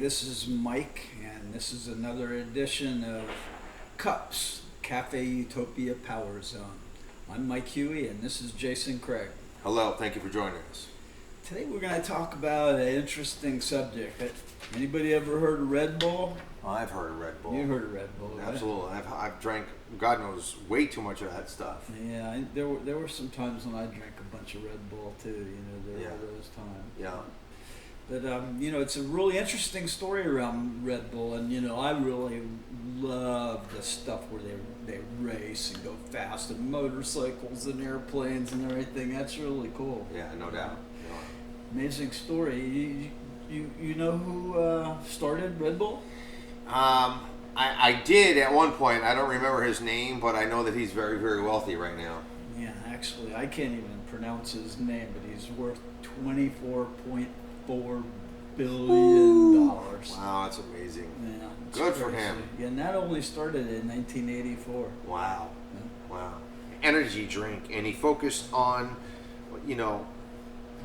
this is Mike, and this is another edition of CUPZ, Cafe Utopia Power Zone. I'm Mike Huey, and this is Jason Craig. Hello, thank you for joining us. Today we're going to talk about an interesting subject. Anybody ever heard of Red Bull? I've heard of Red Bull. You heard of Red Bull, right? Absolutely. I've drank, God knows, way too much of that stuff. Yeah, there were some times when I drank a bunch of Red Bull too. There were those times. Yeah. But it's a really interesting story around Red Bull, and I really love the stuff where they race and go fast, and motorcycles and airplanes and everything. That's really cool. Yeah, no doubt. Amazing story. You know who started Red Bull? I did at one point. I don't remember his name, but I know that he's very, very wealthy right now. Yeah, actually, I can't even pronounce his name, but he's worth $24.4 billion. Wow, that's amazing. Yeah, good crazy. for him. Yeah, and that only started in 1984. Wow. Yeah. Wow. Energy drink, and he focused on,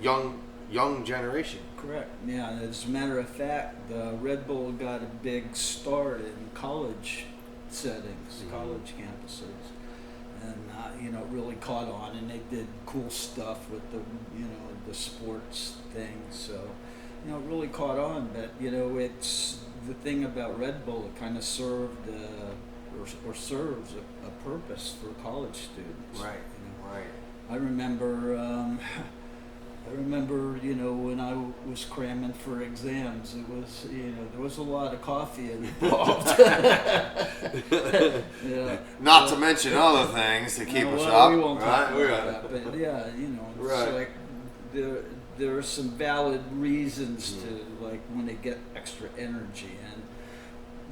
young generation. Correct. Yeah, and as a matter of fact, the Red Bull got a big start in college settings, college campuses, and it really caught on, and they did cool stuff with the sports thing. So, it really caught on. But it's the thing about Red Bull. It kind of served or serves a purpose for college students. Right. Right. I remember. When I was cramming for exams, it was, there was a lot of coffee involved. Yeah. Not to mention other things to keep us well, up. we won't talk Right? about that, but yeah, it's Right. like there are some valid reasons to, like, when they get extra energy, and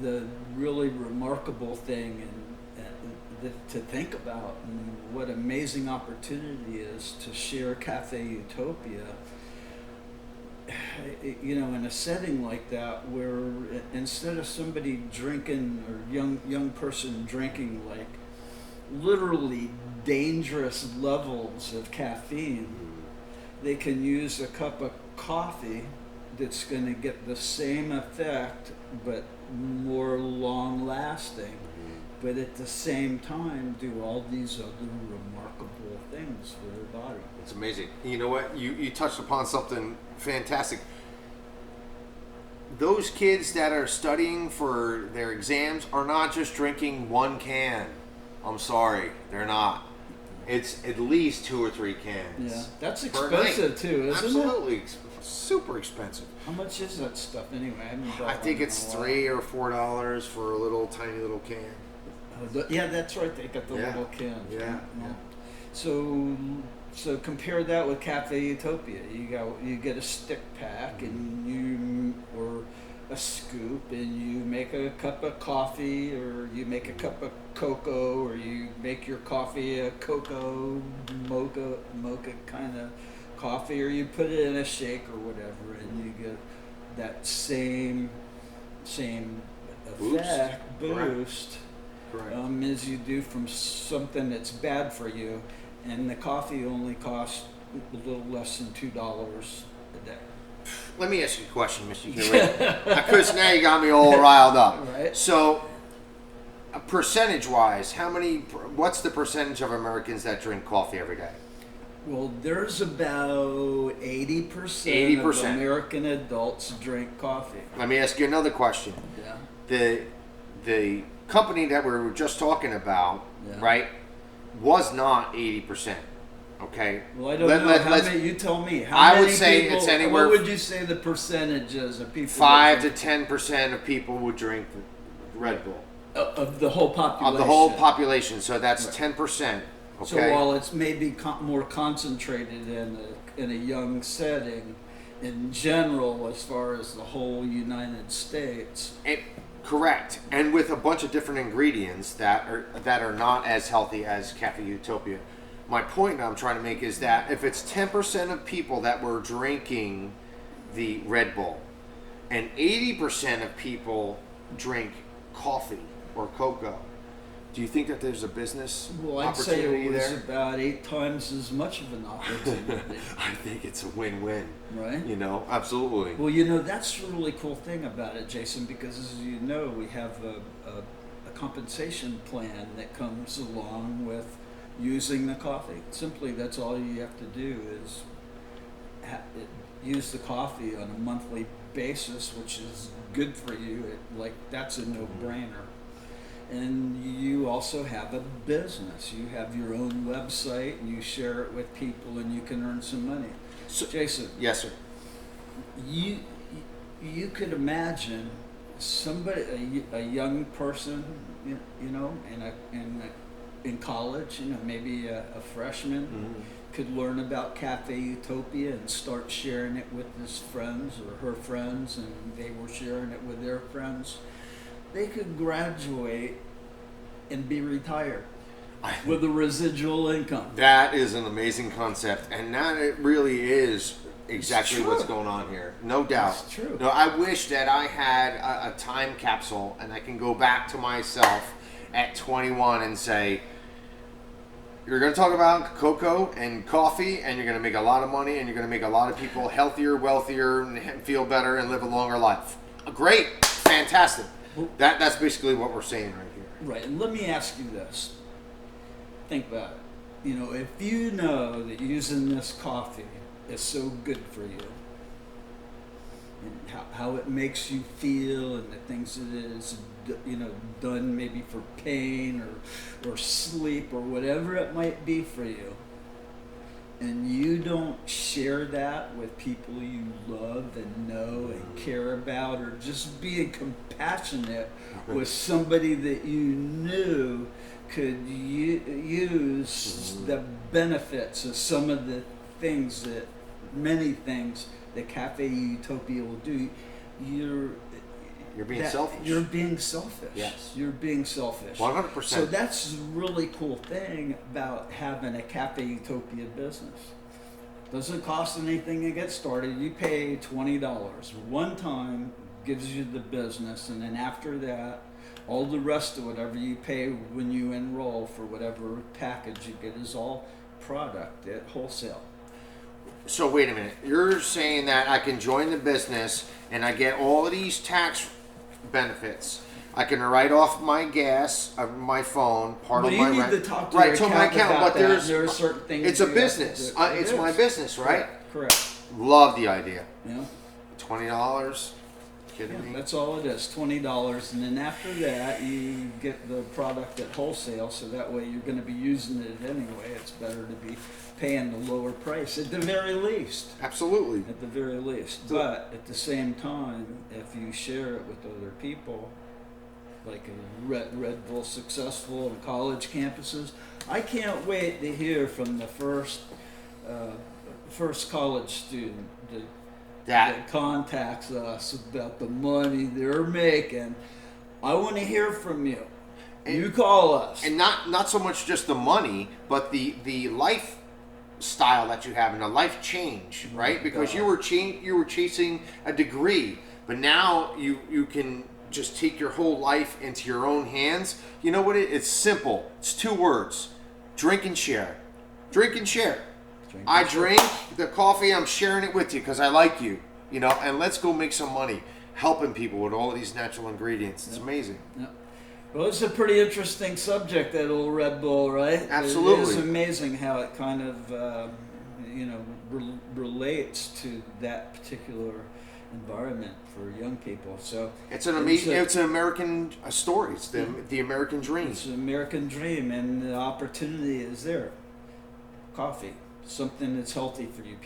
the really remarkable thing to think about, and what amazing opportunity is to share Cafe Utopia, in a setting like that, where instead of somebody drinking, or young person drinking, like, literally dangerous levels of caffeine, they can use a cup of coffee that's going to get the same effect but more long lasting, but at the same time do all these other remarkable things for their body. It's amazing. You know what? You touched upon something fantastic. Those kids that are studying for their exams are not just drinking one can. I'm sorry, they're not. It's at least 2 or 3 cans. Yeah, that's per expensive night. too, isn't it? Absolutely, super expensive. How much is that stuff anyway? I think it's $3 or $4 for a little tiny little can. Yeah, that's right. They got the little cans. Yeah. So compare that with Cafe Utopia. You get a stick pack, and or a scoop, and you make a cup of coffee, or you make a cup of cocoa, or you make your coffee a cocoa mocha kind of coffee, or you put it in a shake or whatever, and you get that same effect boost. Correct. As you do from something that's bad for you, and the coffee only costs a little less than $2 a day. Let me ask you a question, Mr. Hewitt, because now you got me all riled up. Right. So, percentage-wise, what's the percentage of Americans that drink coffee every day? Well, there's about 80% of American adults drink coffee. Let me ask you another question. Yeah. The company that we were just talking about, right, was not 80%. Okay. Well, I don't know. How many? You tell me. How I many would say people, it's anywhere. What would you say the percentages of people? 5 to 10% of people would drink Red Bull. Of the whole population. Of the whole population, so that's 10%. Okay. So while it's maybe more concentrated in a young setting, in general, as far as the whole United States. Correct, and with a bunch of different ingredients that are not as healthy as Cafe Utopia. My point I'm trying to make is that if it's 10% of people that were drinking the Red Bull, and 80% of people drink coffee or cocoa, Do you think that there's a business Well, I'd say opportunity it was there? about 8 times as much of an opportunity, I think it's a win-win. right? You know, absolutely. Well, you know, that's the really cool thing about it, Jason, because as you know, we have a compensation plan that comes along with using the coffee. Simply, that's all you have to do is use the coffee on a monthly basis, which is good for you. That's a no-brainer. And you also have a business. You have your own website, and you share it with people, and you can earn some money. So, Jason, yes, sir. you could imagine somebody, a young person, you know, in college, you know, maybe a freshman, could learn about Cafe Utopia and start sharing it with his friends or her friends, and they were sharing it with their friends. They could graduate and be retired with a residual income. That is an amazing concept, and that it really is exactly what's going on here. No doubt. It's true. No, I wish that I had a time capsule and I can go back to myself at 21 and say, you're going to talk about cocoa and coffee, and you're going to make a lot of money, and you're going to make a lot of people healthier, wealthier, and feel better, and live a longer life. Great. Fantastic. That's basically what we're saying right here. Right, and let me ask you this. Think about it. You know, if you know that using this coffee is so good for you, and how it makes you feel, and the things it is, you know, done maybe for pain or sleep or whatever it might be for you, and you don't share that with people you love and know and care about, or just being compassionate with somebody that you knew could use the benefits of some of the things many things that Cafe Utopia will do, you're being selfish. You're being selfish. Yes. You're being selfish. 100%. So that's the really cool thing about having a Cafe Utopia business. Doesn't cost anything to get started. You pay $20 one time, gives you the business, and then after that, all the rest of whatever you pay when you enroll for whatever package you get is all product at wholesale. So wait a minute. You're saying that I can join the business and I get all of these tax benefits. I can write off my gas, my phone, part of my rent. But you need to talk to right, your to my account, about but that. There are certain things. it's a business. It's my business, right? Correct. Love the idea. Yeah. $20. Kidding Yeah, me? that's all it is, $20, and then after that you get the product at wholesale, so that way you're going to be using it anyway. It's better to be paying the lower price at the very least. Absolutely. At the very least. But at the same time, if you share it with other people, like a Red Bull successful on college campuses, I can't wait to hear from the first college student that contacts us about the money they're making. I want to hear from you. And you call us. And not so much just the money, but the lifestyle that you have and the life change, right? Because you were chasing a degree, but now you can just take your whole life into your own hands. You know what? It's simple. It's 2 words: drink and share. Drink and share. I drink the coffee, I'm sharing it with you because I like you, you know, and let's go make some money helping people with all of these natural ingredients. It's amazing. Yeah. Well, it's a pretty interesting subject, that old Red Bull, right? Absolutely. It's amazing how it kind of, relates to that particular environment for young people. So it's an amazing, it's an American story. It's the American dream. It's an American dream, and the opportunity is there. Coffee. Something that's healthy for you.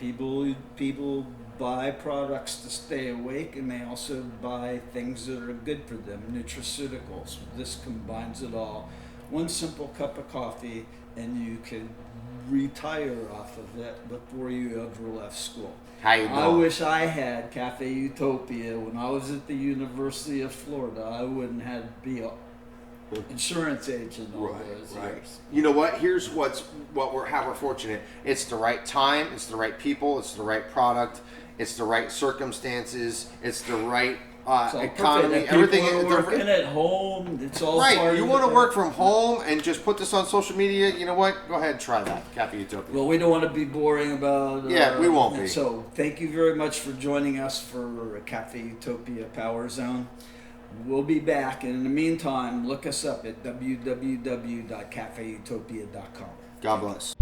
People buy products to stay awake, and they also buy things that are good for them, nutraceuticals. This combines it all. One simple cup of coffee, and you can retire off of it before you ever left school. How you doing? I wish I had Cafe Utopia when I was at the University of Florida. I wouldn't have to be an insurance agent all those years. You know what? Here's how we're fortunate. It's the right time. It's the right people. It's the right product. It's the right circumstances. It's the right It's all economy, perfect. everything. People are they're- working at home. It's all Right, part you of want to it. work from home and just put this on social media? You know what? Go ahead and try that, Cafe Utopia. Well, we don't want to be boring about. Yeah, we won't be. So, thank you very much for joining us for Cafe Utopia Power Zone. We'll be back, and in the meantime, look us up at www.cafeutopia.com. God bless.